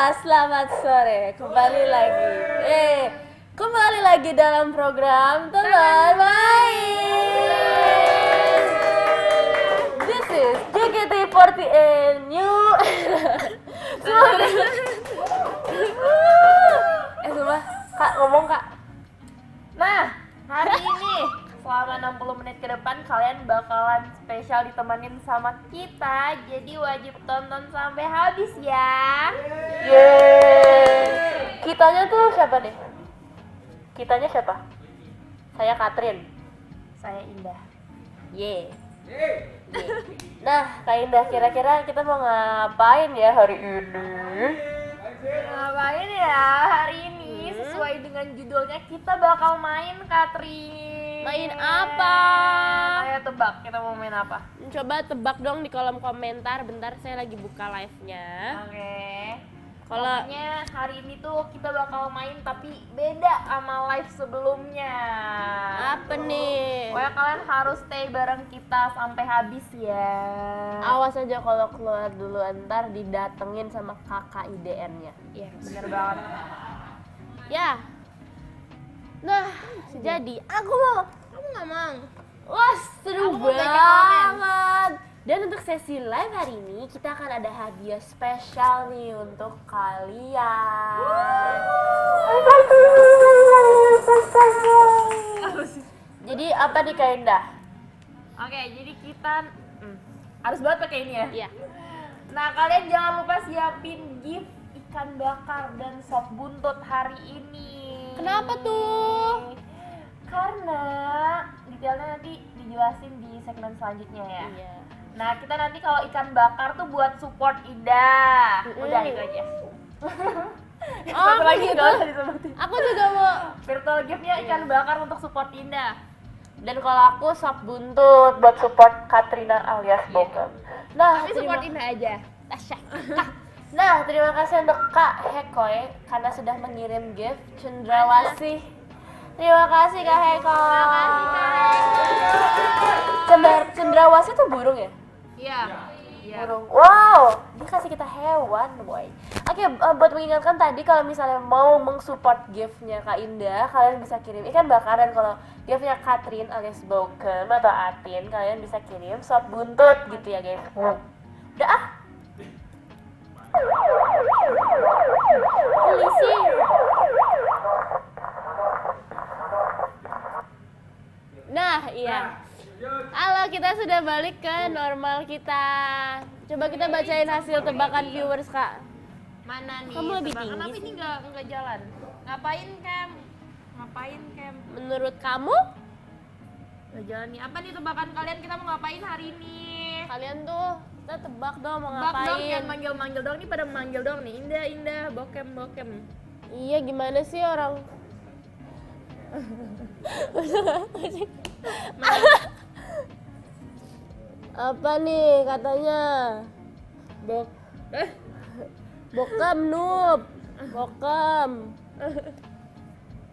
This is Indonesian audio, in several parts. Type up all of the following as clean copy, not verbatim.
selamat sore. Kembali lagi dalam program Teman Main. This is JKT48 New. Sumpah, Kak ngomong Kak. Nah, hari ini selama 60 menit ke depan kalian bakalan spesial ditemenin sama kita. Jadi wajib tonton sampai habis ya. Yeay. Kitanya tuh siapa deh? Kitanya siapa? Saya Katrin. Saya Indah. Yeay. Nah, Kak Indah, kira-kira kita mau ngapain ya hari ini? Ngapain ya hari ini? Sesuai dengan judulnya kita bakal main, Katrin. Main apa? Ayo tebak, kita mau main apa? Coba tebak dong di kolom komentar. Bentar, saya lagi buka live-nya. Oke. Kalau Pokoknya hari ini tuh kita bakal main tapi beda sama live sebelumnya. apa nih? Pokoknya kalian harus stay bareng kita sampai habis ya. Awas aja kalau keluar dulu, ntar didatengin sama kakak IDN-nya. Iya, bener banget. Ya. Nah, jadi aku nggak mau. Wah, seru Aku mau baca banget. Dan untuk sesi live hari ini kita akan ada hadiah spesial nih untuk kalian. Jadi apa nih Kak Indah? Oke, jadi kita harus banget pakai ini ya. Iya. Nah, kalian jangan lupa siapin gift ikan bakar dan sop buntut hari ini. Kenapa tuh? Karena detailnya nanti dijelasin di segmen selanjutnya ya. Iya. Nah, kita nanti kalau ikan bakar tuh buat support Indah. Udah itu aja. Satu lagi gitu. nggak usah disebutin. Aku juga mau. Virtual gift-nya ikan bakar untuk support Indah. Dan kalau aku sop buntut buat support Katrina alias Bokap. Nah, Tapi support Indah aja. Nah, terima kasih untuk Kak Hekoy karena sudah mengirim gift Cendrawasih. Terima kasih Kak Hekoy. Terima kasih, Kak Cendrawasih tuh burung ya? Iya. Burung. Wow, dia kasih kita hewan, boy. Oke, buat mengingatkan tadi kalau misalnya mau mengsupport gift-nya Kak Indah, kalian bisa kirim ikan bakar, dan kalau gift-nya Katrin alias Boken atau Atin, kalian bisa kirim sop buntut gitu ya, guys. Udah ah. Polisi. Nah, iya. Halo, kita sudah balik ke normal kita. Coba kita bacain hasil tebakan viewers, Kak. Mana nih? Kamu lebih tebakan tinggi apa sih. ini nggak jalan? Ngapain Cam? Menurut kamu, Nggak jalan nih. Apa nih tebakan kalian? Kita mau ngapain hari ini? kalian tuh kita tebak dong mau Bak dong, ngapain? jangan manggil-manggil dong. Ini pada manggil dong nih. Indah, bokem. Iya, gimana sih orang? Apa nih katanya? Bokam noob. Bokam.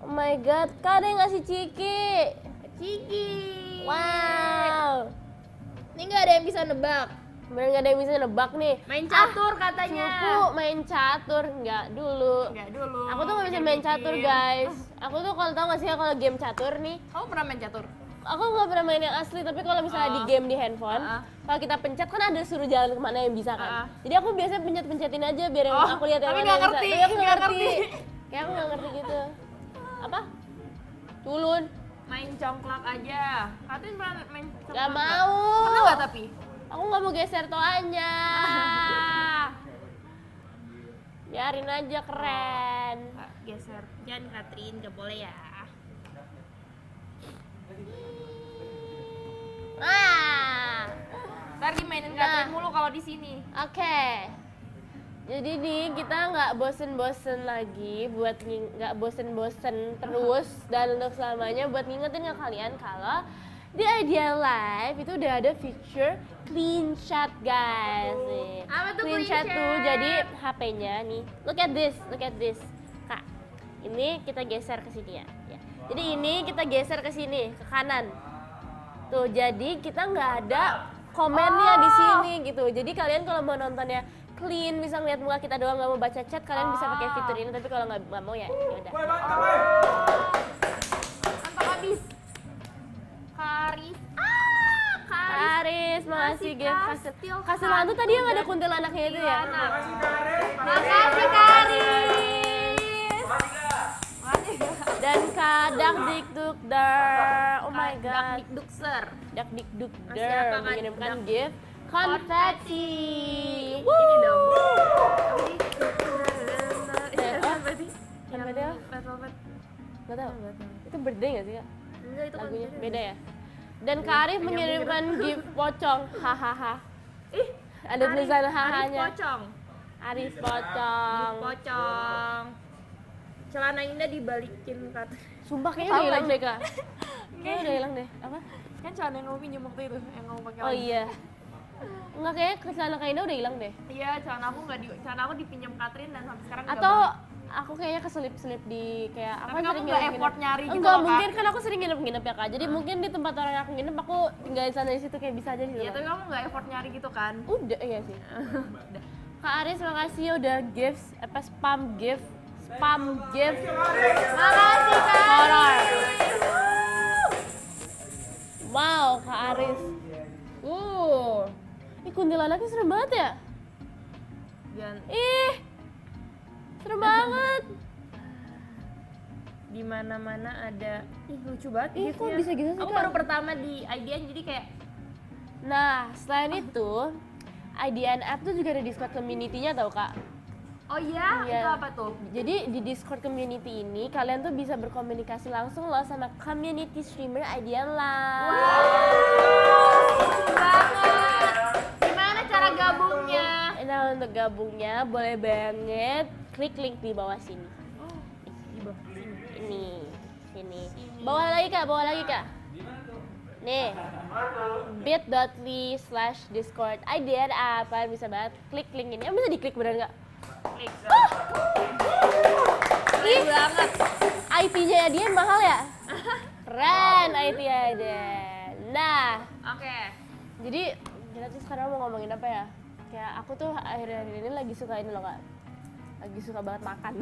Oh my god, Kak ada yang ngasih ciki. Ciki. Wow. Ini nggak ada yang bisa nebak. Bener gak ada yang bisa nebak nih. Main catur katanya. Cupu main catur. Enggak dulu. Nggak dulu. Aku tuh gak bisa main catur, guys. Aku tuh kalau tau gak sih kalau game catur nih, Kamu pernah main catur? aku nggak pernah main yang asli, tapi kalau misalnya di game di handphone, kalau kita pencet kan ada suruh jalan kemana yang bisa kan. Jadi aku biasanya pencet-pencetin aja biar yang aku lihat yang tapi mana nggak yang ngerti, bisa. Tapi aku nggak nggak ngerti. ngerti. Kayak aku nggak ngerti gitu. Apa? Culun. Main congklak aja. Katanya pernah main congklak? Gak mau. Pernah nggak tapi? Aku nggak mau geser toanya. Biarin aja keren. Geser. Jangan Katrin, nggak boleh ya. Ntar dimainin Katrin mulu kalau di sini. Oke. Jadi nih kita nggak bosen-bosen lagi buat nggak bosen-bosen terus dan untuk selamanya buat ngingetin ke kalian kalau di Ideal Life itu udah ada feature clean shot, guys. Nih. Apa tuh clean clean shot tuh shot? jadi HP-nya nih. Look at this. Kak. Ini kita geser ke sini ya. Jadi ini kita geser ke sini, ke kanan. Tuh, jadi kita nggak ada komennya di sini gitu. Jadi kalian kalau mau nontonnya clean, bisa ngeliat muka kita doang, nggak mau baca chat, kalian bisa pakai fitur ini. Tapi kalau nggak mau ya udah. Mantap habis. Karis. Karis, makasih gift kasih mantu tadi yang ada kuntilanaknya itu ya. Makasih Karis. Dan Kadak Dikdukder, oh my god, Dukser. Dak Masih apa, Dikdukder Kak? mengirimkan gift konfetti. Ini dong. Konfetti apa? Red Velvet. Nggak tahu. Itu birthday nggak sih kak? Enggak itu Lagunya konser. beda ya. Dan Kak Arif mengirimkan gift pocong, hahaha. Ih, Ada tulisan hahanya. Pocong. Arif pocong. Pocong. Celana Indah dibalikin kat. Sumpah kayaknya udah hilang deh kak. Kayaknya udah hilang deh. Apa? Kan celana yang kamu pinjam waktu itu, yang kamu pakai. Oh lagi. iya. Enggak, kayaknya celana Kak Indah udah hilang deh. Iya, celana aku nggak di, celana aku dipinjam Katrin dan sampai sekarang nggak Atau balik. aku kayaknya keselip-selip di kayak Tapi aku kamu sering nggak nginep-nginep. effort nyari gitu Enggak, loh, Kak? mungkin kan aku sering nginep-nginep ya kak. Jadi mungkin di tempat orang yang aku nginep aku tinggalin sana di situ kayak bisa aja gitu. Iya, tapi kamu nggak effort nyari gitu kan? Udah, iya sih. Kak Aris makasih ya udah gifts, apa spam gift. Makasih Kak. Horor. Wow, Kak Aris. Ih, kuntilanaknya serem banget ya. Dan Ih, serem banget. di mana-mana ada. Ih, lucu banget Ih, kok bisa gitu sih, Aku Kak? baru pertama di IDN jadi kayak Nah, selain itu, IDN app tuh juga ada Discord community-nya tau kak. oh iya, Iya. itu apa tuh? Jadi di Discord community ini kalian tuh bisa berkomunikasi langsung loh sama community streamer IDN Live. Lucu banget. Gimana cara gabungnya? Nah, untuk gabungnya boleh banget klik link di bawah sini. Di bawah sini. Sini. Bawah lagi kak. Nih, bit.ly/discord IDN app. Kalian bisa banget klik link ini. Bisa diklik bener nggak? Klik. Ih, banget. IT-nya dia mahal ya? Keren IT-nya dia. Nah, Oke. jadi kita tuh sekarang mau ngomongin apa ya? Kayak aku tuh akhir-akhir ini lagi suka ini loh kak. Lagi suka banget makan.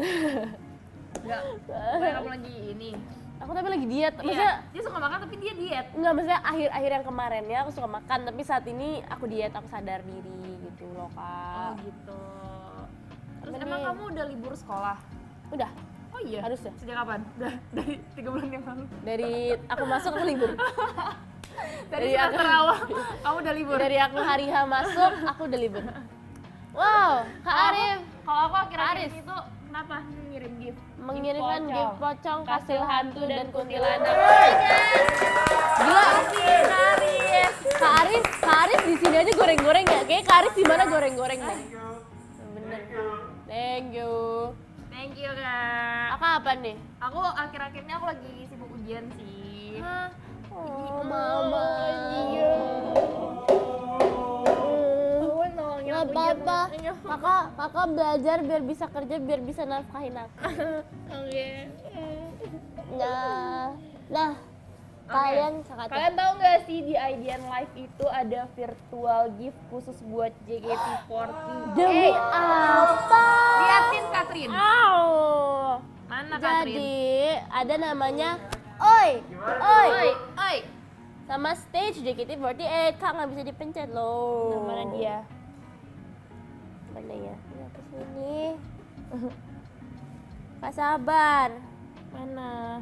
Enggak. Kayak kamu lagi ini. Aku tapi lagi diet. Iya, Maksudnya dia suka makan tapi dia diet. enggak, maksudnya akhir-akhir yang kemarinnya aku suka makan, tapi saat ini aku diet, aku sadar diri gitu loh kak. Gitu. Terus Apa emang nih? kamu udah libur sekolah? Udah, Oh iya. harusnya. Sejak kapan? Udah dari 3 bulan yang lalu. Dari aku masuk aku libur. Dari Dari semester aku- awal kamu udah libur. Dari aku hari H masuk, aku udah libur. Wow, Kak Arif Kalau aku akhir-akhir Aris. ini tuh kenapa ngirim gift? mengirimkan Gift gift pocong, kastil hantu, dan kuntilanak. Gila. Kak Arif di sini aja goreng-goreng ya. Kayak Kak Arif di mana goreng-goreng deh. Bener. Thank you. Thank you kak. Aku apa nih? Aku akhir-akhir ini aku lagi sibuk ujian sih. Oh, mama dia. Aku nolongin Gak aku apa-apa. ujian. Kakak belajar biar bisa kerja, biar bisa nafkahin aku. Oke. Nah, kalian Kalian tahu nggak sih di IDN Live itu ada virtual gift khusus buat JKT48? demi apa? Liatin Katrin. Au. Mana Katrin? Jadi ada namanya Oi, Oi, Oi. sama stage JKT48. Kak nggak bisa dipencet loh. Nah, mana dia? Mana ya? Ini ke sini. Kak sabar. Mana?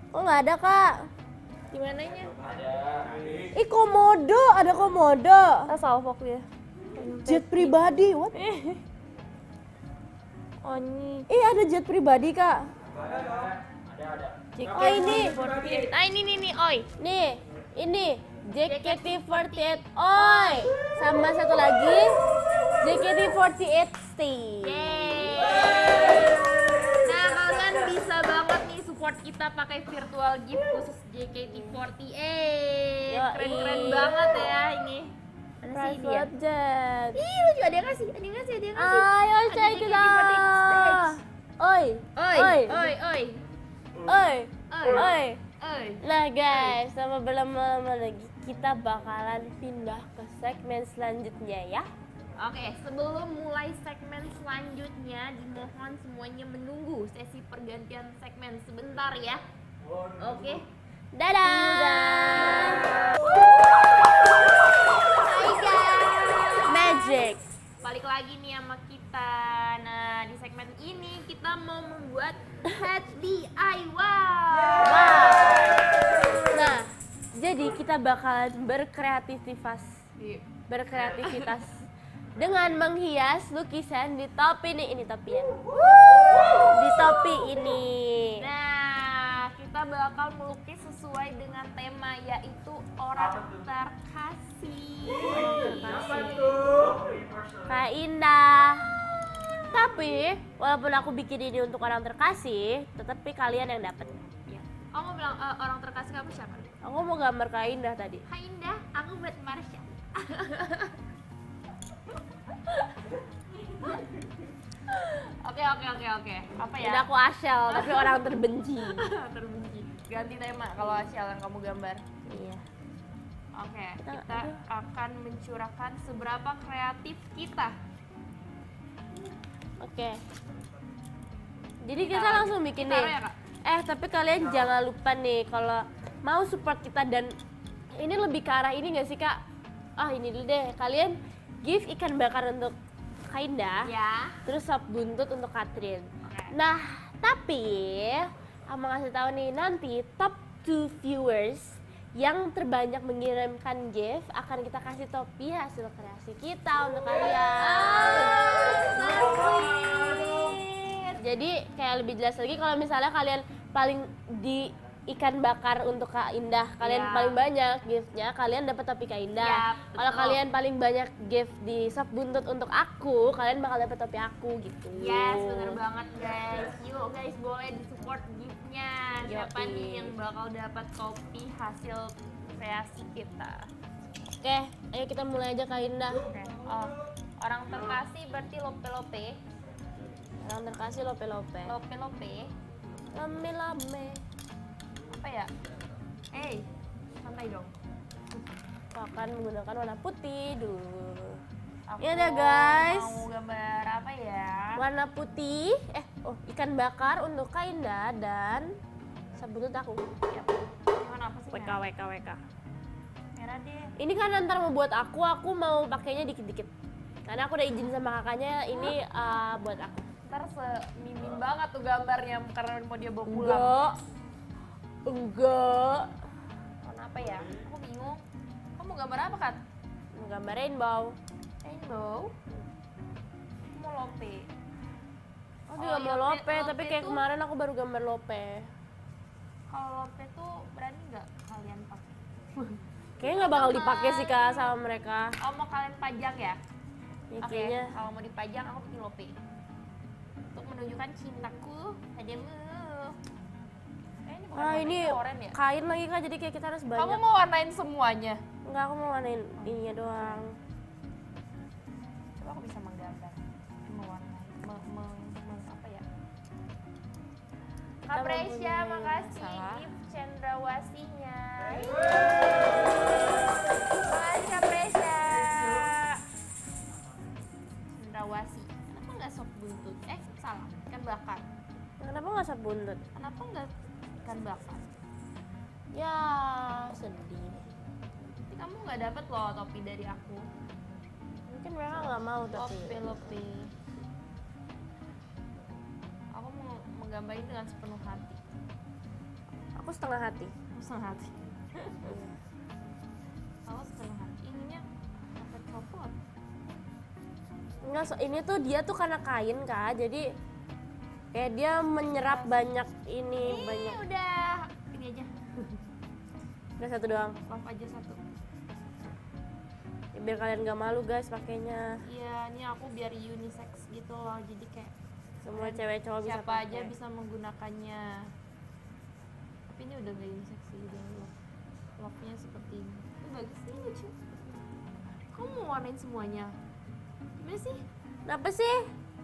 Oh nggak ada kak. Di mananya? Ih komodo, ada komodo. Salfok ya. Jet pribadi, what? Oni. Ada jet pribadi kak. Oh ini, Ah ini nih oi. nih, ini JKT48 Oi, sama satu lagi JKT48 Stay. Nah kalian bisa banget nih support kita pakai virtual gift khusus JKT48. Yoi. Keren-keren banget ya ini. Mana sih dia? Private jet. Ih lucu, ada yang ngasih, ada yang ngasih, ada yang ngasih. Ayo Ada check it JKT48 stage. out. Oi, Oi, oi, oi, oi, oi, oi, oi. oi. Nah guys, sama berlama-lama lagi kita bakalan pindah ke segmen selanjutnya ya. Oke, sebelum mulai segmen selanjutnya, dimohon semuanya menunggu sesi pergantian segmen sebentar ya. Oke. Dadah. Hai guys. Magic. Balik lagi nih sama kita. Nah, di segmen ini kita mau membuat hat DIY. Nah, jadi kita bakalan berkreativitas dengan menghias lukisan di topi ini topian. Di topi ini. Nah, kita bakal melukis sesuai dengan tema, yaitu orang terkasih. Kak Indah. Tapi walaupun aku bikin ini untuk orang terkasih, tetapi kalian yang dapat. Ya. Kamu bilang orang terkasih kamu siapa? Aku mau gambar Kak Indah tadi. Hai Indah, aku buat Marsha. Oke. Apa ya? Dan aku Asyel, tapi orang terbenci. Terbenci. Ganti tema kalau Asyal yang kamu gambar. Iya. Oke, kita akan mencurahkan seberapa kreatif kita. Oke. Jadi kita langsung bikin nih. Taruh ya, Kak? Tapi kalian jangan lupa nih kalau mau support kita, dan ini lebih ke arah ini nggak sih Kak? Ini dulu deh. Kalian give ikan bakar untuk Kak Indah. Ya. Terus sop buntut untuk Katrin. Oke. Nah, tapi aku mau ngasih tahu nih, nanti top 2 viewers yang terbanyak mengirimkan gift akan kita kasih topi hasil kreasi kita untuk kalian. Jadi kayak lebih jelas lagi kalau misalnya kalian paling di ikan bakar untuk Kak Indah, kalian Ya. paling banyak giftnya, kalian dapat topi Kak Indah. Ya, Kalau betul. kalian paling banyak gift di sop buntut untuk aku, kalian bakal dapat topi aku gitu. Yes, bener banget guys. Yuk guys, boleh disupport giftnya. Siapa Yoi. nih yang bakal dapat topi hasil kreasi kita? Oke, ayo kita mulai aja Kak Indah. Oke. Oh, orang terkasih berarti lope-lope. Orang terkasih lope-lope. Lope-lope. Lame-lame. Apa ya? Santai dong. Aku akan menggunakan warna putih dulu. Aku Iya deh, guys. mau gambar apa ya? Warna putih, ikan bakar untuk Kak Indah dan sabun untuk aku. Yap. Gimana apa sih? WK, Merah? WK, WK. Merah deh. Ini kan ntar mau buat aku mau pakainya dikit-dikit. Karena aku udah izin sama kakaknya, ini buat aku. Ntar seminim banget tuh gambarnya karena mau dia bawa pulang. Enggak. Warna apa ya? Aku bingung. Kamu mau gambar apa kan? Mau gambar rainbow. Rainbow. Aku mau lope. Aku juga mau lope, tapi kayak tuh- kemarin aku baru gambar lope. Kalau lope tuh berani nggak kalian pakai? Kayaknya nggak bakal dipakai sih Kak sama mereka. Oh, mau kalian pajang ya? Ya, Oke, kayaknya. kalau mau dipajang aku bikin lope. Untuk menunjukkan cintaku padamu. Ini bukan Wah, warna ini oranye ya? kain lagi Kak, jadi kayak kita harus Kamu banyak. mau warnain semuanya? Enggak, aku mau warnain ininya doang. Coba aku bisa menggambar, mewarnai, apa ya? Kak Kita Presya, mempunyai makasih masalah. gift cendrawasinya. Makasih Kak Presya. Cendrawasi. Kenapa nggak sop buntut? Salah, ikan bakar. Kenapa nggak sop buntut? Kenapa nggak ikan bakar? Ya, sedih. Tapi kamu nggak dapet loh topi dari aku. Mungkin mereka nggak mau tapi. Lope. Aku mau menggambar ini dengan sepenuh hati. Aku setengah hati. Aku setengah hati. Aku setengah hati. Ininya pakai copot. Enggak, ini tuh dia tuh karena kain Kak, jadi kayak dia menyerap banyak ini, banyak. Udah ini aja. Udah satu doang. Love aja satu. Ya, biar kalian nggak malu guys pakainya. Iya, ini aku biar unisex gitu loh. Jadi kayak Semua cewek cowok bisa siapa pakai. aja bisa menggunakannya. Tapi ini udah gak unisex sih, udah love-nya seperti ini. Itu bagus sih, lucu. Kamu mau warnain semuanya? Gimana sih? Kenapa sih?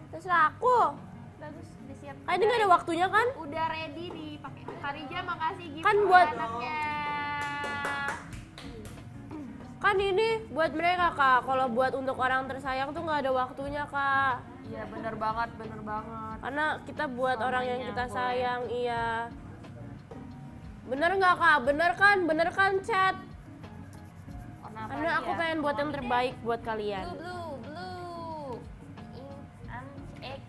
Terserah aku. Bagus, udah siap. Kan ini nggak ada waktunya kan? Udah ready dipakai. Karija makasih gift Kan buat- anaknya. Kan ini buat mereka Kak, kalau buat untuk orang tersayang tuh nggak ada waktunya Kak. Iya bener banget. Karena kita buat orang yang Selamanya kita boleh. sayang, iya. Bener nggak Kak? Bener kan chat? Warna apa Karena lagi aku ya? pengen buat yang terbaik buat kalian. Blue. X.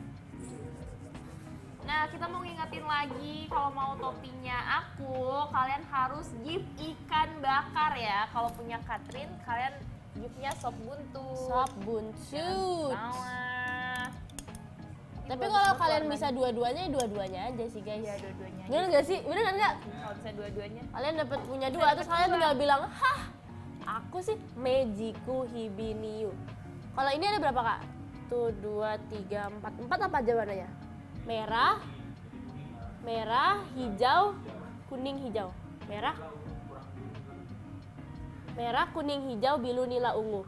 Nah, kita mau ngingetin lagi kalau mau toppingnya aku, kalian harus give ikan bakar ya. Kalau punya Catherine, kalian give-nya sop buntut. Sop buntut. Salah. Tapi kalau kalian bisa dua-duanya aja sih guys. Iya, dua-duanya. Bener nggak sih? Bener kan nggak? Kalau bisa dua-duanya. Kalian dapat punya dua, terus kalian tinggal bilang, hah, aku sih Mejiku Hibiniu. Kalau ini ada berapa Kak? Tuh, 2, 3, 4 apa aja warnanya? Merah, hijau, kuning, hijau. Merah, kuning, hijau, biru, nila, ungu.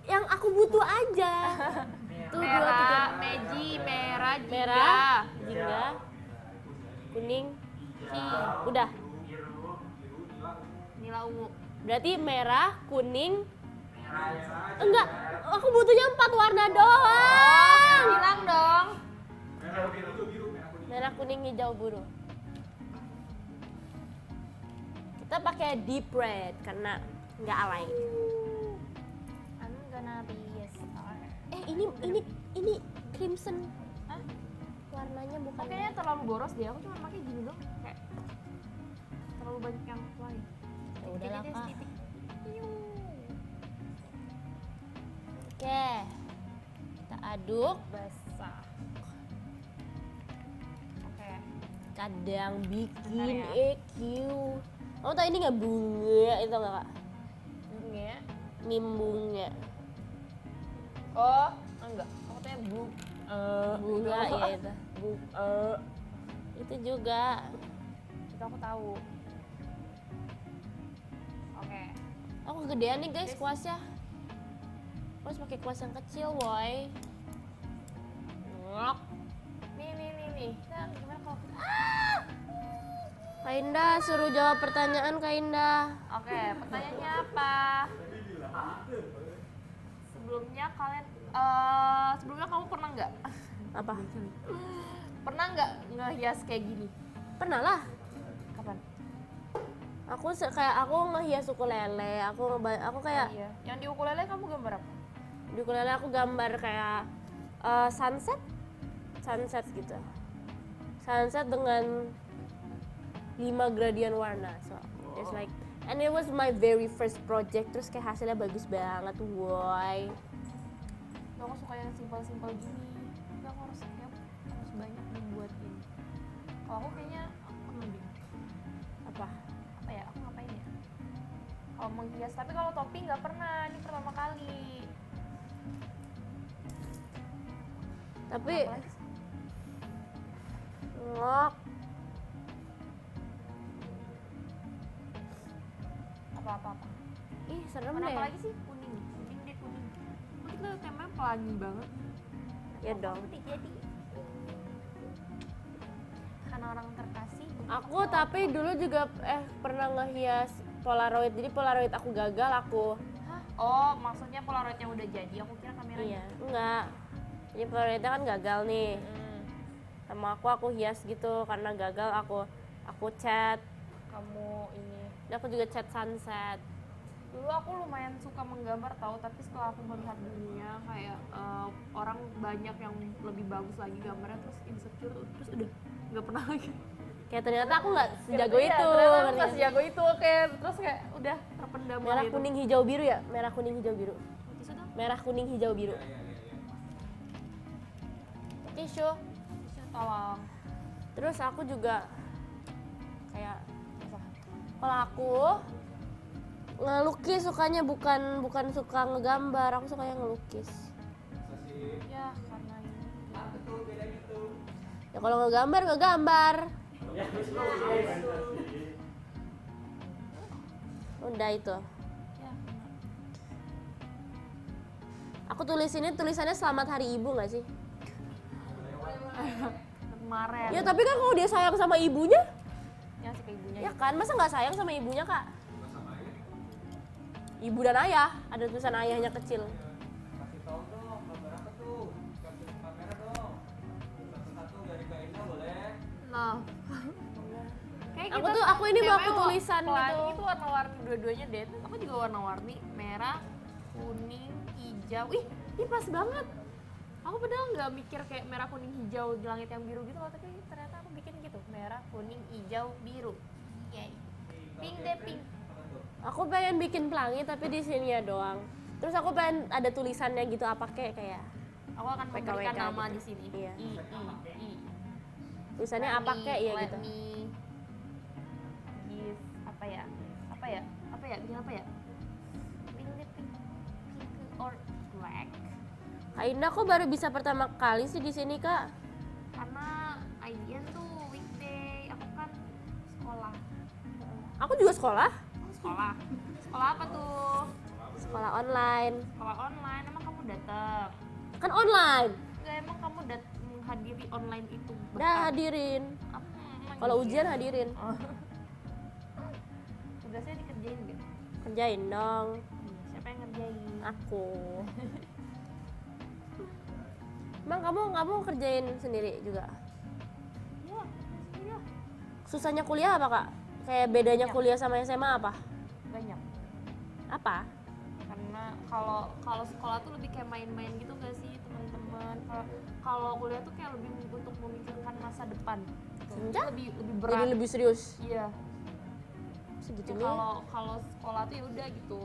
Yang aku butuh aja. Tuh, 2, 3. Merah, Jingga, kuning, udah. nila ungu. Berarti merah, kuning, enggak, aku butuhnya 4 warna doang. Bilang dong. Merah, kuning, hijau, biru. Kita pakai deep red karena nggak alay. I'm gonna be a star. Ini crimson. Hah? Warnanya bukan. Kayaknya terlalu boros deh. Aku cuma pakai gini dong. Kayak terlalu banyak yang lain. Ya udahlah Jadi Kak. titik. Oke. Kita aduk. Basah. Oke. Kadang bikin Bentar ya. EQ. Kamu tau ini nggak bunga itu nggak Kak? Bunga. Mimbunga. Oh, enggak. Aku tanya bu. Bunga ya itu. Itu juga. Itu aku tahu. Oke. Aku kegedean nih guys kuasnya. Aku harus pakai kuas yang kecil, woy. Ngok. Nih. Nah, gimana kalau kita... Kak Indah suruh jawab pertanyaan Kak Indah. Oke, pertanyaannya apa? Sebelumnya kamu pernah nggak? Apa? Pernah nggak ngehias kayak gini? Pernah lah. Kapan? Kayak aku ngehias ukulele. Aku kayak Iya. Yang di ukulele kamu gambar apa? di ukulele aku gambar kayak sunset gitu. Sunset dengan 5 gradian warna. So, it's like, and it was my very first project. Terus kayak hasilnya bagus banget, woy. Aku suka yang simpel-simpel gini. Tapi aku harus banyak dibuatin. Kalau aku kayaknya aku pernah deh. Apa? Apa ya? Aku ngapain ya? Kalau menghias, tapi kalau topi nggak pernah. Ini pertama kali. Tapi Apa lagi sih? ngok. Apa? Ih, serem Mana deh. apa lagi sih? Kuning deh. Kok kita temanya pelangi banget? Ya dong. Putih jadi. Karena orang terkasih. Aku tapi dulu juga pernah ngehias Polaroid. Jadi Polaroid aku gagal aku. Hah? Oh, maksudnya Polaroid yang udah jadi. Aku kira kameranya. Iya, enggak. Jadi Polaroidnya kan gagal nih. Sama aku hias gitu karena gagal aku cat. Kamu ini. Dan aku juga cat sunset. Dulu aku lumayan suka menggambar tahu, tapi setelah aku melihat dunia kayak orang banyak yang lebih bagus lagi gambarnya, terus insecure, terus udah nggak pernah lagi. Kayak ternyata aku nggak sejago Iya, itu. ternyata aku Ngerti nggak nggak sih? sejago itu, kayak terus kayak udah terpendam. Merah, gitu. kuning, hijau, biru ya? Merah, kuning, hijau, biru. Tisu dong. Merah, kuning, hijau, biru. Tisu. Tisu tolong. Terus aku juga kayak apa? Kalau aku ngelukis sukanya bukan suka ngegambar, aku sukanya ngelukis. Ya karena ini. Ya kalau ngegambar. Udah itu. Ya. Aku tulis ini tulisannya Selamat Hari Ibu nggak sih? Kemarin. Ya tapi kan kalau dia sayang sama ibunya, Yang suka ibunya. ya kan masa nggak sayang sama ibunya Kak? ibu dan ayah, ada tulisan ayahnya kecil. Kasih tahu dong, gambar apa tuh? Capture kamera dong. Satu-satu dari Kak Indah boleh. Nah. Kayak Aku ini mau aku tulisan pelangi gitu. itu warna-warni dua-duanya deh. Aku juga warna-warni, merah, kuning, hijau. Ih pas banget. Aku padahal nggak mikir kayak merah, kuning, hijau di langit yang biru gitu loh, tapi ternyata aku bikin gitu, merah, kuning, hijau, biru. Yay. Pink deh, pink. Aku pengen bikin pelangi tapi di sini ya doang. Terus aku pengen ada tulisannya gitu apa kayak Aku akan WKWK memberikan nama gitu. di sini. Iya. I. tulisannya Let apa me- kayak ya let gitu. me give apa ya? Bikin apa ya? Pink deh, pink or black. Kak Indah kok baru bisa pertama kali sih di sini Kak? Karena IDN tuh weekday, aku kan sekolah. Aku juga sekolah. Sekolah apa tuh? Sekolah online. Sekolah online. Emang kamu datang? Kan online. Enggak, emang kamu menghadiri online itu? Udah hadirin. Emang Kalau iya? ujian hadirin. Tugasnya dikerjain gak? Kerjain dong. Siapa yang ngerjain? Aku. Emang kamu kerjain sendiri juga? Iya. Susahnya kuliah apa Kak? Kayak bedanya Banyak. kuliah sama SMA apa? Banyak. Apa? Karena kalau sekolah tuh lebih kayak main-main gitu gak sih teman-teman? Kalau kuliah tuh kayak lebih untuk memikirkan masa depan. Gitu. Senja? Lebih Jadi berat. lebih serius. Iya. Segitu Ya, nih. kalau sekolah tuh ya udah gitu.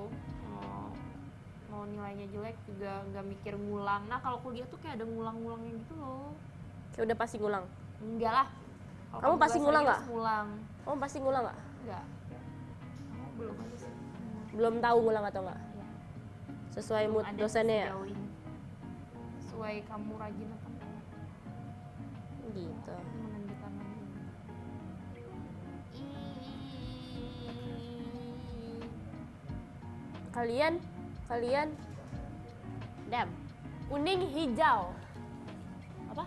Mau nilainya jelek juga nggak mikir ngulang. Nah kalau kuliah tuh kayak ada ngulang-ngulangnya gitu loh. Kayak udah pasti ngulang. Enggak lah. Kalau Kamu pasti nggak ngulang serius, nggak? Ngulang. Kamu pasti ngulang nggak? Enggak. Kamu belum aja sih. Belum tahu ngulang atau nggak? Iya. Sesuai mood Ada dosennya ya? sejauh ini. Sesuai kamu rajin apa enggak? Gitu. Menentukan lagi. Kalian Dam. Kuning hijau. Apa?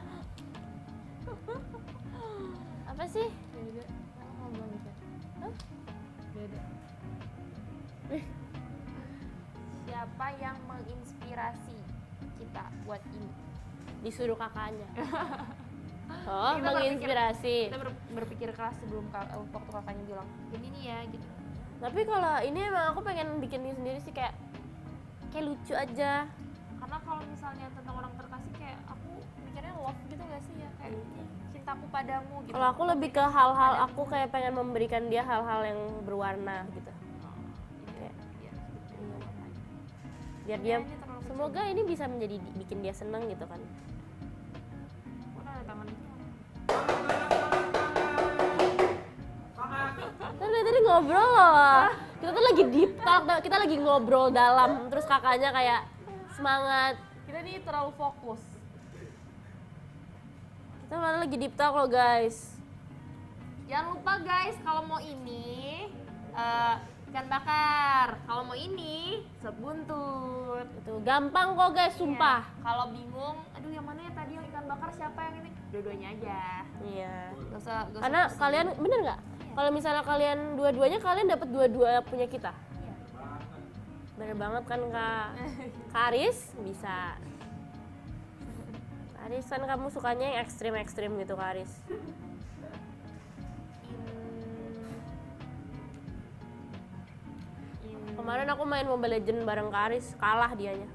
Apa sih? Beda. Kamu ngomong gitu. Hah? Beda. Siapa yang menginspirasi kita buat ini? Disuruh kakaknya. Oh, Kita menginspirasi. Kita berpikir keras sebelum waktu kakaknya bilang gini nih ya gitu. Tapi kalau ini emang aku pengen bikin ini sendiri sih kayak lucu aja. Karena kalau misalnya tentang orang terkasih kayak aku mikirnya love gitu gak sih ya, kayak cintaku padamu gitu. Kalau aku lebih ke hal-hal aku kayak pengen memberikan dia hal-hal yang berwarna gitu. Iya, iya, gitu. Biar Iya, dia ini terlalu kecil. semoga ini bisa menjadi bikin dia seneng gitu kan. Udah ada tangan itu. Tadi ngobrol loh. Kita tuh lagi deep talk, kita lagi ngobrol dalam. Terus kakaknya kayak semangat. Kita nih terlalu fokus. Kita malah lagi deep talk loh guys. Jangan lupa guys, kalau mau ini ikan bakar. Kalau mau ini sop buntut. Itu gampang kok guys, sumpah. Iya. Kalau bingung, aduh yang mana ya tadi yang ikan bakar, siapa yang ini? Dua-duanya aja. Iya. Gak usah Karena pusing. kalian bener nggak? Kalau misalnya kalian dua-duanya kalian dapat dua-dua punya kita. Iya. Bener banget kan Kak? Karis bisa. Karis kan kamu sukanya yang ekstrim-ekstrim gitu Karis. Kemarin aku main Mobile Legend bareng Karis, kalah dianya.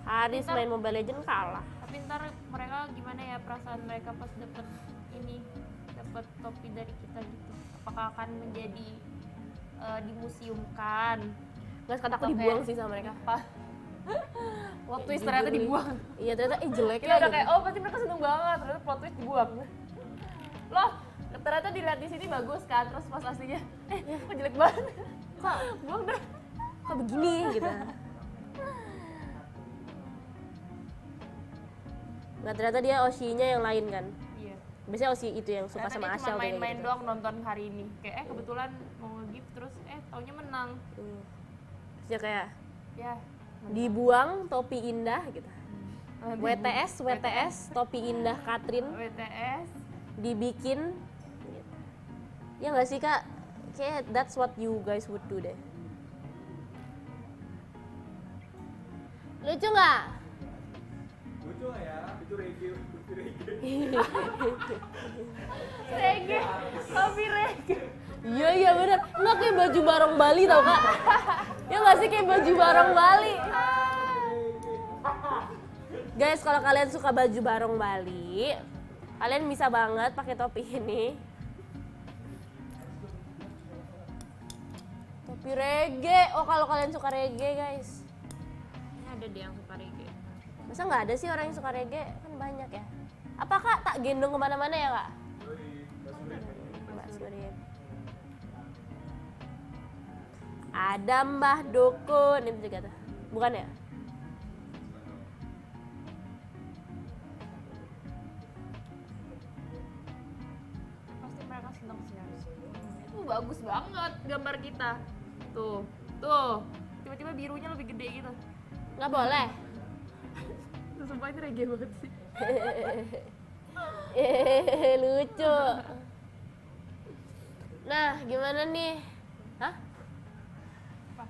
Karis Ntar- main Mobile Legend kalah. Tapi ntar mereka gimana ya perasaan mereka pas dapet ini, dapet topi dari kita gitu? Apakah akan menjadi dimuseumkan? Nggak kataku Atau dibuang kayak- sih sama mereka. Apa? Plot twist Jujur ternyata nih. dibuang. Iya ternyata jelek Kita ya. udah gitu. kayak oh pasti mereka seneng banget, ternyata plot twist dibuang. Loh, ternyata dilihat di sini bagus kan, terus pas aslinya kok jelek banget. Kok Buang dah. kok begini gitu. Nggak ternyata dia Oshi-nya yang lain kan. Iya. Biasanya Oshi itu yang suka Ternyata sama dia Ashel cuma kayak main-main gitu. doang nonton hari ini. Kayak kebetulan mau nge-gift terus taunya menang. Terus dia kayak Ya. dibuang topi indah gitu. menang. WTS topi indah Katrin WTS. dibikin gitu. Ya nggak sih Kak? kayak that's what you guys would do deh. Lucu nggak? Lucu nggak ya? Itu reggae. Reggae, kopi reggae. Iya bener, nggak kayak baju barong Bali tau kak? Ya nggak sih kayak baju barong Bali? Guys, kalau kalian suka baju barong Bali, kalian bisa banget pakai topi ini. Topi reggae. Oh kalau kalian suka reggae guys. Ini ada deh yang suka reggae. Masa nggak ada sih orang yang suka reggae? Kan banyak ya. Apa kak tak gendong kemana-mana ya kak? Mbak Surip. Ada Mbah Dukun itu juga tuh. Bukan ya? Pasti mereka seneng sih harus. Itu bagus banget gambar kita. Tuh, tuh. Tiba-tiba birunya lebih gede gitu. Nggak boleh. Sumpah ini reggae banget sih. Lucu. Nah, gimana nih? Hah? Apa?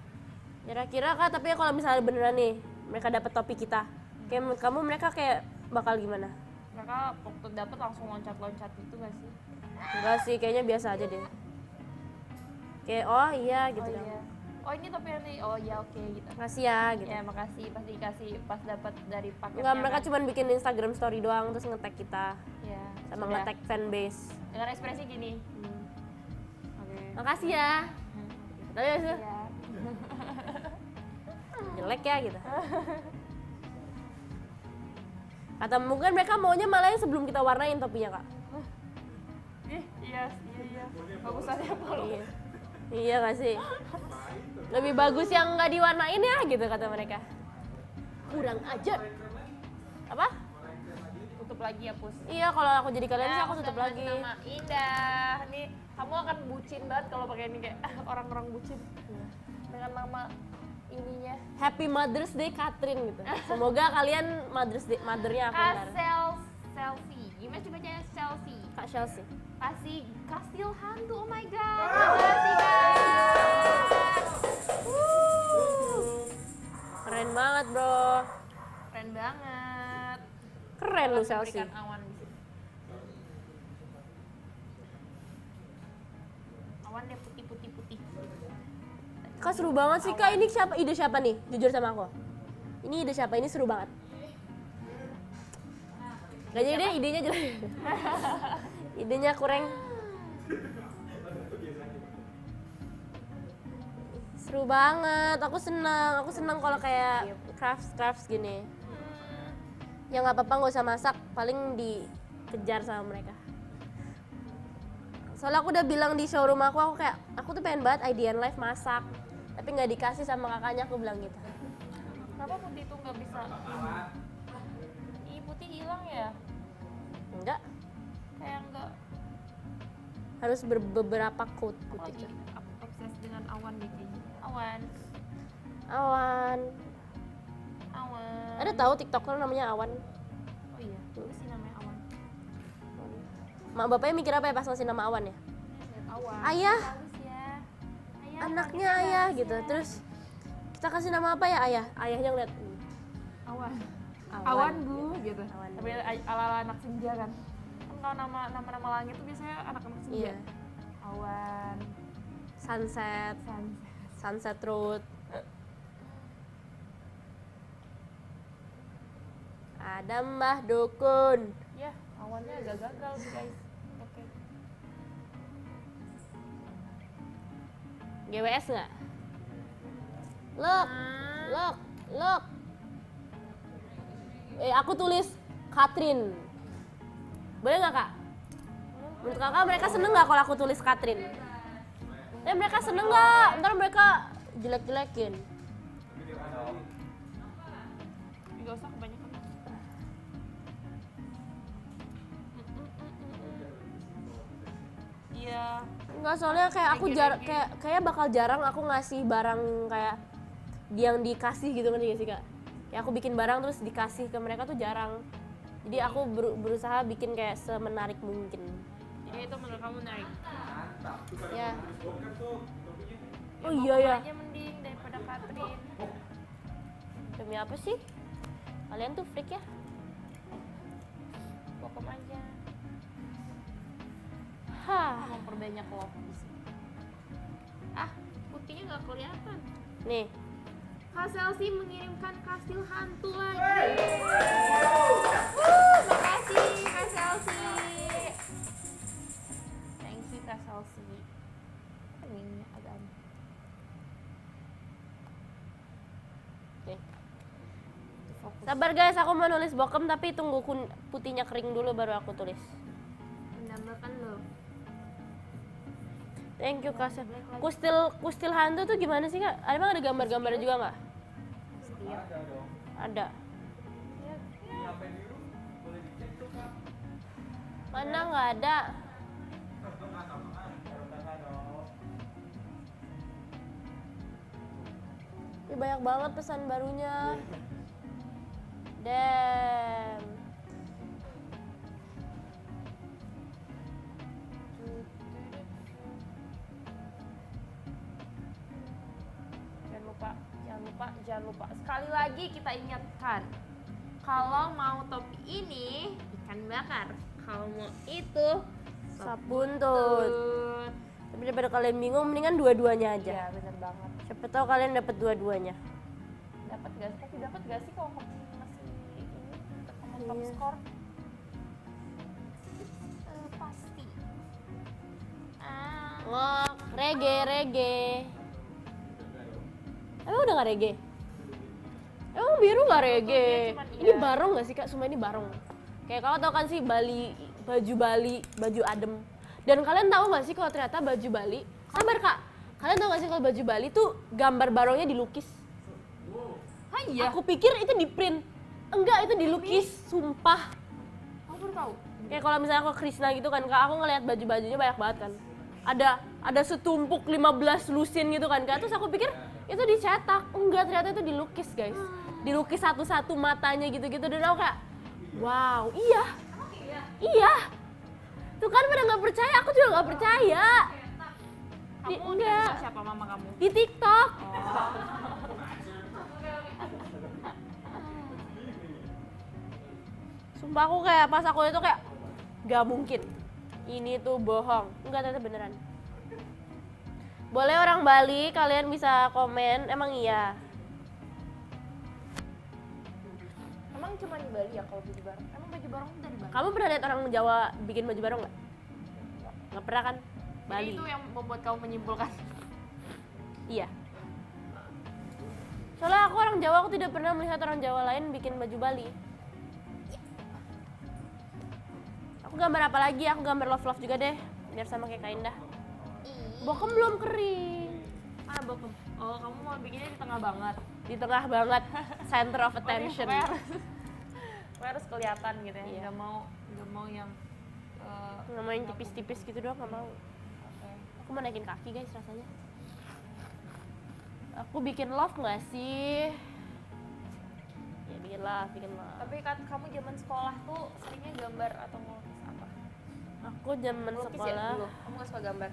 Kira-kira kak, tapi kalau misalnya beneran nih, mereka dapat topi kita, kayak menurut kamu mereka kayak bakal gimana? Mereka waktu dapet langsung loncat-loncat gitu gak sih? Enggak sih, kayaknya biasa aja deh. Kayak oh iya gitu Oh dong. iya. Oh ini topi nanti. Oh iya oke gitu. Makasih ya gitu. Ya makasih, pasti dikasih pas dapat dari paketnya. Enggak, mereka kan? cuma bikin Instagram story doang terus nge-tag kita Ya, sama sudah. nge-tag fanbase. Dengan ekspresi gini. Oke. Makasih ya. Tapi ya, Ya. jelek ya gitu. Kata mungkin mereka maunya malah yang sebelum kita warnain topinya kak. Iya. Bagusannya apa Iya. Iya gak sih? Lebih bagus yang nggak diwarnain ya gitu kata mereka. Kurang ajar. Apa? Tutup lagi ya Pus. Iya kalau aku jadi kalian sih aku udah tutup ngasih lagi. Nama Indah. Nih kamu akan bucin banget kalau pakai ini kayak orang-orang bucin. Dengan nama ininya. Happy Mother's Day Catherine gitu. Semoga kalian Mother's Day mothernya aku ntar. Selfie. Gimana sih bacanya selfie? Kak Chelsea. Kastil hantu. Oh my god. Makasih guys. Keren banget bro. Keren banget. Keren lu Kita Chelsea. berikan awan di sini. Awannya putih. Kak seru banget sih kak. Ini siapa? Ide siapa nih? Jujur sama aku. Ini ide siapa? Ini seru banget. Gak jadi deh idenya jelek. Idenya kurang. Seru banget. Aku senang kalau kayak crafts gini. Ya nggak apa-apa nggak usah masak. Paling dikejar sama mereka. Soalnya aku udah bilang di showroom aku kayak aku tuh pengen banget IDN Live masak. Tapi nggak dikasih sama kakaknya, aku bilang gitu. Kenapa putih itu nggak bisa? Ih putih hilang ya? Enggak, Kayak nggak. harus beberapa coat Aku lagi putih. obses dengan awan nih kayaknya. Awan. Ada tahu TikToker namanya Awan? Oh iya, itu sih namanya awan. Mak bapaknya mikir apa ya pas ngasih nama Awan ya? Lihat awan. Ayah. Bagus ya. Ayah, Anaknya anaknya ayah bagus gitu. ya. Terus kita kasih nama apa ya ayah? Ayahnya ngeliat Awan. Awan. Awan bu, gitu. Awan, Tapi ala anak senja kan. Kan kalau nama langit tuh biasanya anak-anak senja. Iya. Awan. Sunset, Sunset Road. Ada Mbah Dukun. Ya, awannya agak gagal sih guys. Oke. GWS nggak? Look. Aku tulis Katrin. Boleh nggak kak? Menurut kakak mereka seneng nggak kalau aku tulis Katrin? Mereka seneng nggak? Ntar mereka jelek-jelekin. Gak usah kebanyakan. Iya. Enggak, soalnya kayak aku kayak bakal jarang aku ngasih barang kayak yang dikasih gitu kan sih kak. Kayak aku bikin barang terus dikasih ke mereka tuh jarang. Jadi aku berusaha bikin kayak semenarik mungkin. Jadi itu menurut kamu menarik. Ya. Bukan tuh topinya. Oh iya ya. Aja mending daripada Katrin. Demi apa sih? Kalian tuh freak ya? Bokom aja. Hah. Memperbanyak love di sini. Ah, putihnya nggak kelihatan. Nih. Kak Selsi mengirimkan kastil hantu lagi. Makasih Kak Selsi. Thank you Kak Selsi. Ini agak aneh. Nih. Fokus. Sabar guys, aku mau nulis bokem tapi tunggu putihnya kering dulu baru aku tulis. Menambahkan love. Thank you Kak. Kustil hantu tuh gimana sih Kak? Emang ada gambar-gambar juga nggak? Setiap. Ada dong. Ada. Ini HP biru boleh dicek tuh Kak. Mana nggak ada? Taruh tengah dong. Ih, banyak banget pesan barunya. Damn. Jangan lupa. Sekali lagi kita ingatkan. Kalau mau topi ini ikan bakar. Kalau mau itu Sabuntut. Tapi daripada kalian bingung, mendingan dua-duanya aja. Ya bener banget. Siapa tahu kalian dapat dua-duanya. Dapat gak sih? Tapi dapat gak sih kalau kamu masih ini untuk kamu top Iya. score? Pasti. Ngok, reggae. Emang udah gak reggae? Emang biru gak reggae? Cuman Ini iya. barong gak sih Kak? Sumpah ini barong. Kayak kakak tau kan sih Bali, baju adem. Dan kalian tahu gak sih kalau ternyata baju Bali, sabar Kak. Kalian tahu gak sih kalau baju Bali tuh gambar barongnya dilukis? Hah iya? Aku pikir itu di print. Enggak, itu dilukis, sumpah. Aku baru tahu. Kayak kalau misalnya aku ke Krishna gitu kan Kak, aku ngeliat baju-bajunya banyak banget kan. Ada setumpuk 15 lusin gitu kan Kak. Terus aku pikir itu dicetak. Enggak, ternyata itu dilukis guys. Dilukis satu-satu matanya gitu-gitu. Dan aku kayak, wow, iya. Iya. Tuh kan pada nggak percaya, aku juga nggak percaya. Kamu Enggak. sama siapa mama kamu? Di TikTok. Sumpah aku kayak pas aku itu kayak gak mungkin. Ini tuh bohong. Enggak, ternyata beneran. Boleh orang Bali, kalian bisa komen, emang iya. Emang cuma di Bali ya kalau baju barong? Emang baju barong tuh dari Bali? Kamu pernah lihat orang Jawa bikin baju barong nggak? Nggak pernah kan? Jadi Bali. itu yang membuat kamu menyimpulkan. Iya. Soalnya aku orang Jawa, aku tidak pernah melihat orang Jawa lain bikin baju Bali. Aku gambar apa lagi? Aku gambar love juga deh, biar sama kayak Kak Indah. Bokem belum kering. Ah, bokem. Oh, kamu mau bikinnya di tengah banget. Di tengah banget, center of attention. Supaya harus kelihatan gitu ya. Iya. Nggak mau yang Nggak mau yang tipis-tipis gitu doang, nggak mau. Oke. Aku mau naikin kaki guys rasanya. Aku bikin love nggak sih? Ya bikin love. Tapi kan kamu zaman sekolah tuh seringnya gambar atau ngelukis apa? Aku zaman Ngelukis sekolah ya dulu. Kamu nggak suka gambar?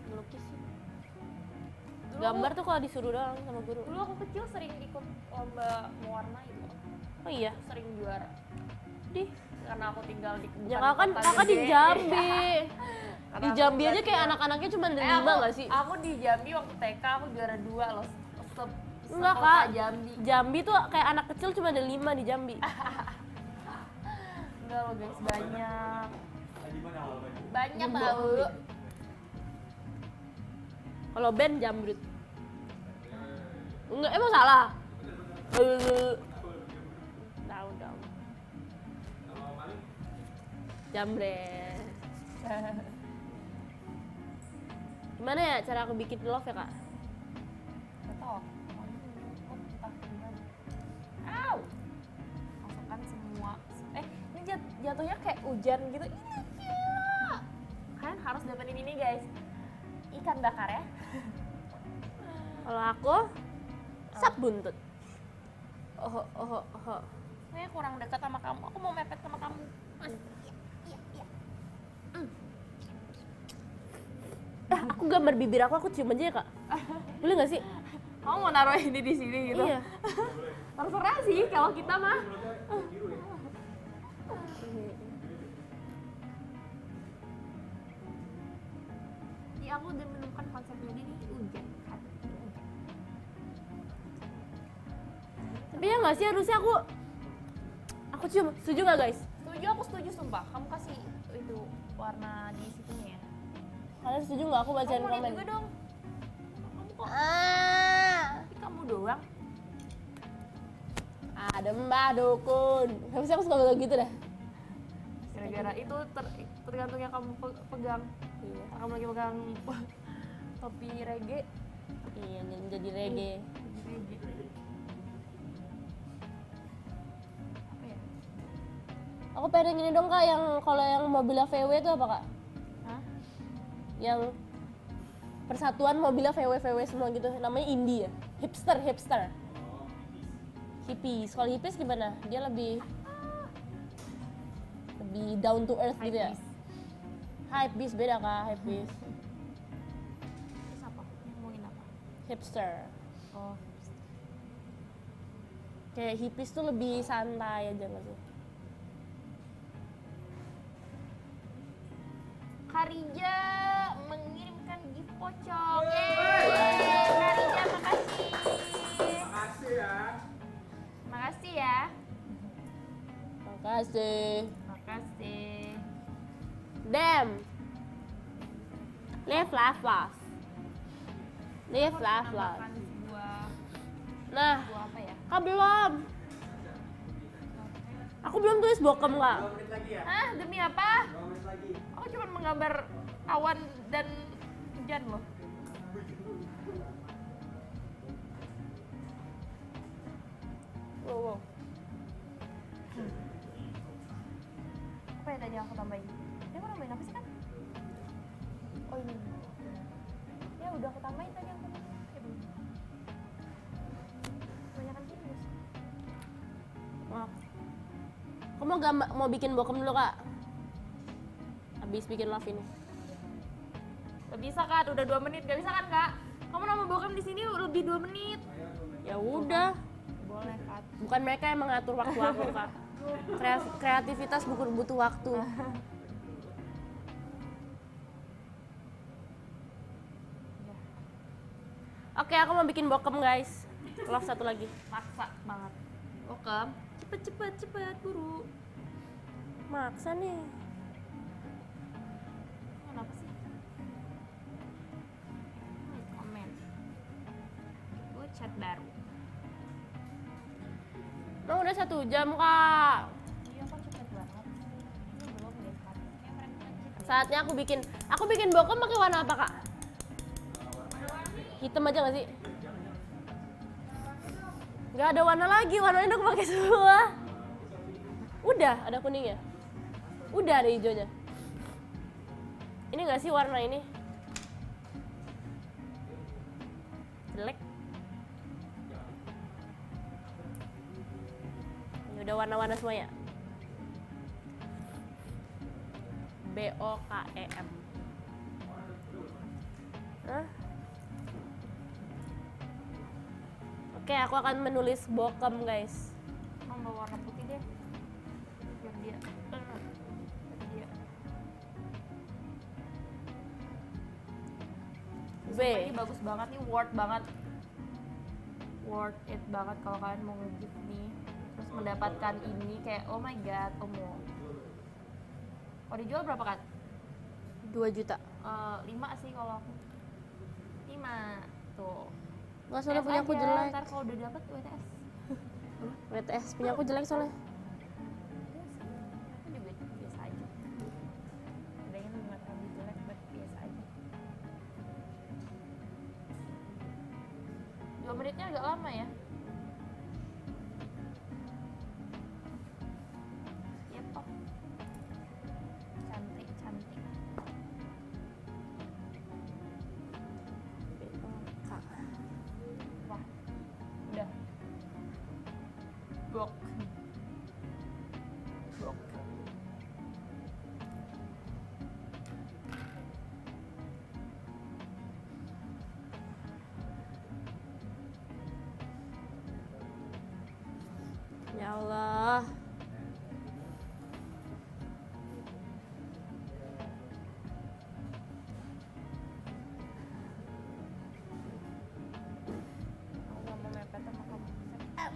melukis sih. Dulu Gambar tuh kalau disuruh doang sama guru. Dulu aku kecil sering ikut lomba mewarna itu. Oh iya. Sering juara. Di. Karena aku tinggal di Ya kakak di Jambi. Karena Di aku Jambi aja tinggal- kayak anak-anaknya cuma ada 5 nggak sih? Aku di Jambi waktu TK aku juara 2 loh. Enggak sekota Kak. Jambi. Jambi tuh kayak anak kecil cuma ada 5 di Jambi. Enggak loh guys, banyak. Di mana awal baju? Banyak Jumbo. tau. Kalau band Jambrut. Enggak, emang salah. Tahu dong. Jambret. Gimana ya cara aku bikin love ya Kak? Gak tau. Entah gimana. Au. Masukkan semua. Ini jatuhnya kayak hujan gitu. Ini ya. Kalian harus dapetin ini guys. Ikan bakar ya. Kalau aku sap buntut. Oh. Saya kurang dekat sama kamu. Aku mau mepet sama kamu. Mas. Iya. Aku gambar bibir aku cium aja ya kak. Boleh nggak sih? Kamu mau naruh ini di sini gitu? Iya. Terserah sih kalau kita mah. Jadi aku udah menemukan konsepnya ini hujan. Tapi ya nggak sih harusnya aku cium. Setuju nggak guys? Aku setuju sumpah. Kamu kasih itu warna di situnya ya. Kalian setuju nggak aku bacain Kamu lihat komen? juga dong. Kamu kok? Tapi kamu doang. Ada mbak dukun. Habisnya aku suka banget gitu dah. Gara-gara itu tergantung yang kamu pegang. Iya. Kamu lagi pegang topi reggae. Iya jadi reggae. Apa ya? Aku pengen ini dong kak, yang kalau yang mobilnya VW itu apa kak? Hah? Yang persatuan mobilnya VW semua gitu, namanya indie ya? Hipster. Hippies. Kalau hippies gimana? Dia lebih down to earth gitu ya? Hypebeast beda kak, hypebeast. Terus apa? Ngomongin apa? Hipster. Oh, Kayak hippies tuh lebih santai aja nggak sih? Karija mengirimkan gift pocong. Yeay, Karija makasih. Makasih ya. Makasih ya. Makasih. Makasih. Damn. Live, laugh. Live, laugh. Makan sebuah Nah, apa ya? kak belum. Aku belum tulis bokem kak. 2 menit lagi ya. Hah, demi apa? 2 menit lagi. Aku cuma menggambar awan dan hujan loh. Wow. Apa ya tadi aku tambahin? Ini aku nambahin apa sih kan? Oh ini. Ya udah aku tambahin tadi aku. Ya belum. Kebanyakan timus. Maaf. Kamu mau bikin bokem dulu kak? Habis bikin love ini. Gak bisa kan? Udah 2 menit. Gak bisa kan kak? Kamu nambah bokem di sini lebih 2 menit. Ya udah. Boleh kak. Bukan mereka yang mengatur waktu aku kak. Kreativitas butuh waktu. Oke, aku mau bikin bokem guys. Love satu lagi. Maksa banget. Bokem. Cepet buru. Maksa nih. Kenapa sih? Komen. Gue chat baru. Emang udah 1 jam kak. Iya kok cepet banget. Ini belum deh kak. Kayak mereka ngechat. Saatnya aku bikin bokem pakai warna apa kak? Hitam aja gak sih? Gak ada warna lagi, warnanya udah aku pakai semua. Udah ada kuningnya. Udah ada hijaunya. Ini gak sih warna ini? Jelek. Ini udah warna-warna semua ya. BOKEM. Hah? Oke, aku akan menulis bokem guys. Nambah warna putih deh. Biar dia. B. Ini bagus banget nih, worth it banget kalau kalian mau nge-gift nih, terus mendapatkan ini kayak oh my god, kalau dijual berapa kan? 2 juta. 5 sih kalau aku. 5 tuh. Nggak, soalnya TS punya aku aja, jelek. ntar kalau udah dapet WTS. WTS punya aku jelek soalnya. Aku juga biasa aja. Bedanya nggak terlalu jelek, but biasa aja. 2 menitnya agak lama ya. Ya toh. Cantik. Wah, udah. Blok. Ya Allah. Aku nggak mau mepet sama kamu. Hah?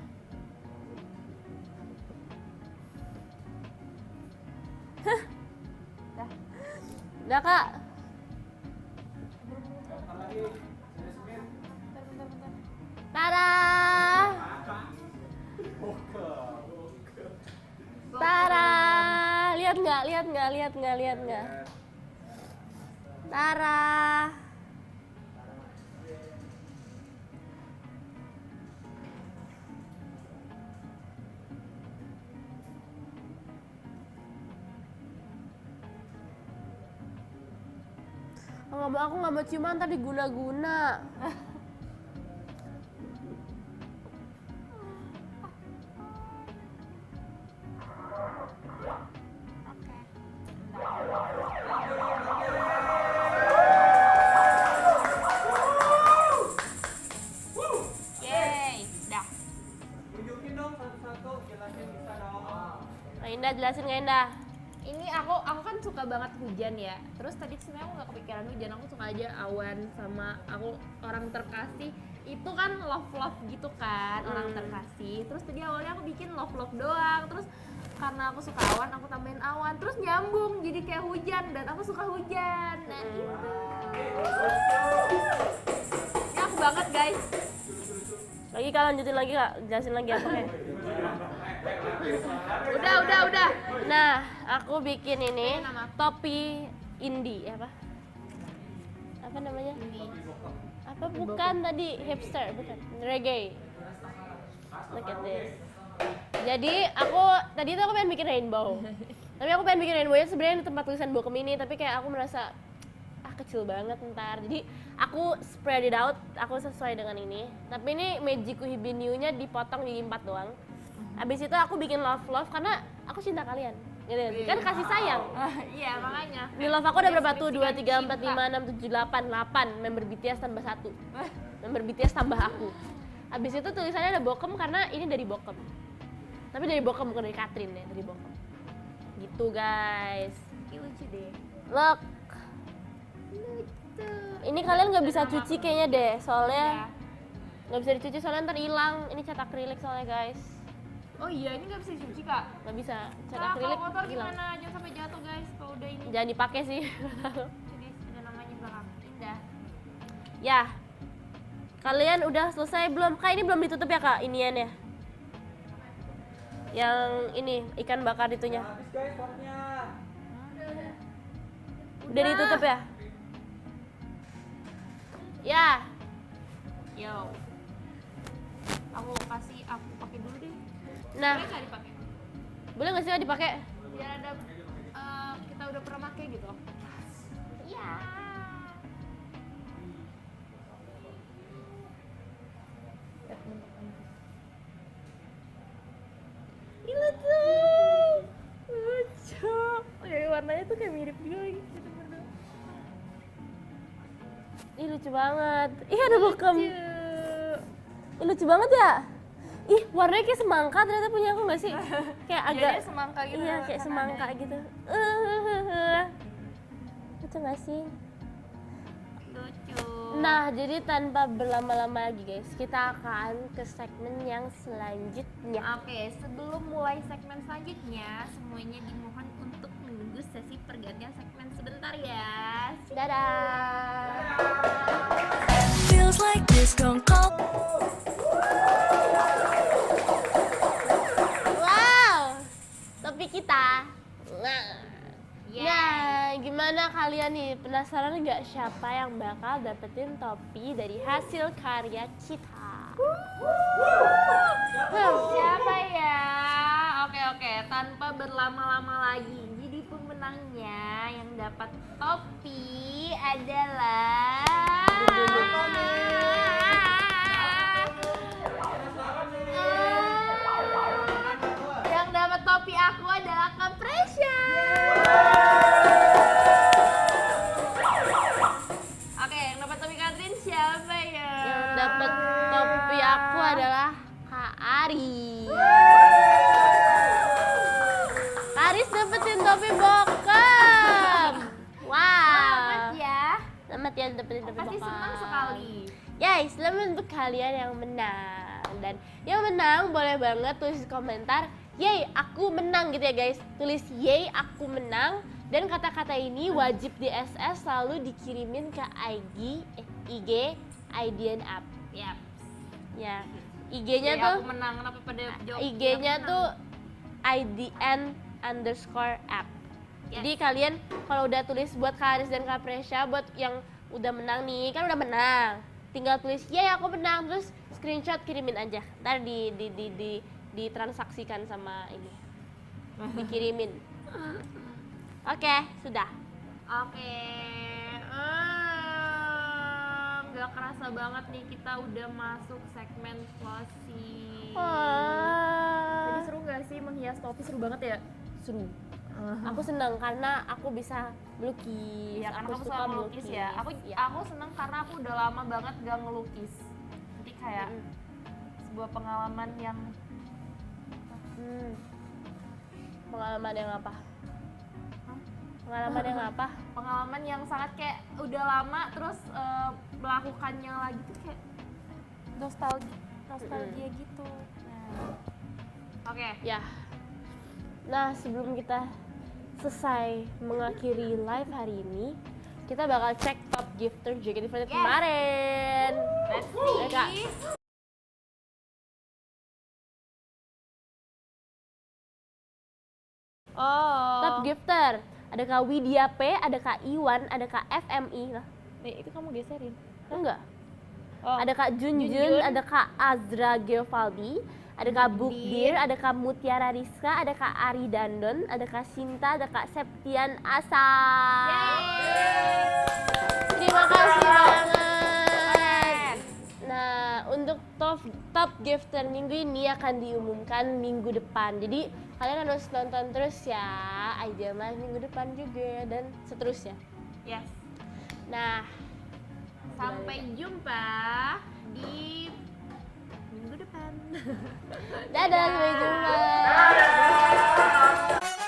Udah kak. Tada! Tada! Lihat nggak? Tada! Aku nggak mau ciuman, ntar diguna-guna. Yeay, dah. Tunjukin dong satu-satu, jelasin bisa dong. Indah, jelasin nggak Indah? Ini aku kan suka banget hujan ya. Terus tadi sebenarnya aku nggak kepikiran hujan, aku suka aja awan sama aku orang terkasih. Itu kan love gitu kan, orang terkasih. Terus tadi awalnya aku bikin love doang. Terus karena aku suka awan, aku tambahin awan. Terus nyambung jadi kayak hujan dan aku suka hujan. Nah gitu. Ya aku banget guys. Lagi kak, lanjutin lagi kak, jelasin lagi apa kayak. Udah. Nah, aku bikin ini topi indie apa namanya? Apa bukan tadi hipster, bukan reggae. Look at this. Jadi aku pengen bikin rainbow. Tapi aku pengen bikin rainbow-nya sebenarnya di tempat tulisan Bokem ini, tapi kayak aku merasa kecil banget ntar. Jadi aku spread it out, aku sesuai dengan ini. Tapi ini Magiku Hibiniu-nya dipotong jadi 4 doang. Abis itu aku bikin love karena aku cinta kalian. Gitu. Kan kasih sayang. Iya makanya. Di love aku ada berapa tuh? 2, 3, 4, 5, 6, 7, 8 member BTS tambah 1. Member BTS tambah aku. Abis itu tulisannya ada Bokem karena ini dari Bokem. Tapi dari Bokem bukan dari Katrin ya, dari Bokem. Gitu guys. Ini lucu deh. Look. Lucu. Ini kalian nggak bisa cuci kayaknya deh, soalnya nggak bisa dicuci soalnya ntar hilang. Ini cat akrilik soalnya guys. Oh iya, ini nggak bisa dicuci kak. Nggak bisa, cat Nah, akrilik kalau kotor hilang. gimana? Jangan sampai jatuh guys. Kalau udah ini. Jangan dipakai sih. Jadi ada namanya belakang. Indah. Ya, kalian udah selesai belum? Kak ini belum ditutup ya kak iniannya? Yang ini ikan bakar itunya. Habis guys potnya. Udah ditutup ya? Ya. Yo. Aku pakai dulu deh. Nah, Boleh nggak dipakai? boleh nggak sih Kak, dipakai? Biar ada kita udah pernah pakai gitu. Iya. Gila tuh, lucu. Oh ya warnanya tuh kayak mirip juga lagi. Kita berdua. Ih lucu banget. Ih ada Bokem. Ih lucu banget ya. Ih warnanya kayak semangka ternyata punya aku nggak sih? Kayak agak. Jadi semangka gitu. Iya kayak kan semangka ada. gitu. Lucu nggak sih? Lucu. Nah, jadi tanpa berlama-lama lagi guys, kita akan ke segmen yang selanjutnya. Oke, sebelum mulai segmen selanjutnya, semuanya dimohon untuk menunggu sesi pergantian segmen sebentar ya. Dadah. Feels like this don't call. Wow, topi kita. Yeah. Nah, gimana kalian nih? Penasaran nggak siapa yang bakal dapetin topi dari hasil karya kita? Siapa ya? Oke, tanpa berlama-lama lagi. Jadi pemenangnya yang dapat topi adalah yang dapat topi aku adalah Capresya. Oke, yang dapat topi Katrin siapa ya? Yang dapat topi aku adalah Kak Ari. topi bokap. Wow. Selamat ya. Selamat ya dapetin topi Pasti bokap. senang sekali. Guys, selamat untuk kalian yang menang. Dan yang menang boleh banget tulis di komentar, "Yay, aku menang" gitu ya guys. Tulis "Yay, aku menang" dan kata-kata ini wajib di SS selalu dikirimin ke IG IDN App. Yap. Ya. IG-nya Jadi tuh aku menang, kenapa pada jawab? IG-nya aku tuh menang? IDN_app. Yes. Jadi kalian kalau udah tulis buat Kak Aris dan Kak Presya, buat yang udah menang nih, kan udah menang. Tinggal tulis, "Yeay, aku menang", terus screenshot kirimin aja. Ntar ditransaksikan sama ini. Dikirimin. Oke, sudah. Oke. Gak kerasa banget nih kita udah masuk segmen closing. Jadi seru gak sih menghias topi? Seru banget ya? Seru. Aku senang karena aku bisa melukis. Iya, karena aku kamu suka suka melukis ya. Iya. Aku seneng karena aku udah lama banget gak ngelukis. Jadi kayak sebuah pengalaman yang Pengalaman yang apa? Pengalaman yang apa? pengalaman yang sangat kayak udah lama terus melakukannya lagi tuh kayak nostalgia gitu. Nah. Oke. Ya. Nah, sebelum kita selesai mengakhiri live hari ini, kita bakal cek top gifter JKT48 Yes. kemarin. Let's Ya, Kak. see. Oh. Top gifter. Ada Kak Widya P, ada Kak Iwan, ada Kak FMI. Nah, Nih, itu kamu geserin. enggak. Oh. Ada Kak Junjun, ada Kak Azra Geovaldi, ada Kak Bukdir, ada Kak Mutiara Rizka, ada Kak Ari Dandon, ada Kak Sinta, ada Kak Septian Asa. Terima kasih banget. Nah, untuk top gifter minggu ini akan diumumkan minggu depan. Jadi kalian harus nonton terus ya Idea Live minggu depan juga dan seterusnya. Yes. Nah, Sampai jumpa di minggu depan. dadah, sampai jumpa.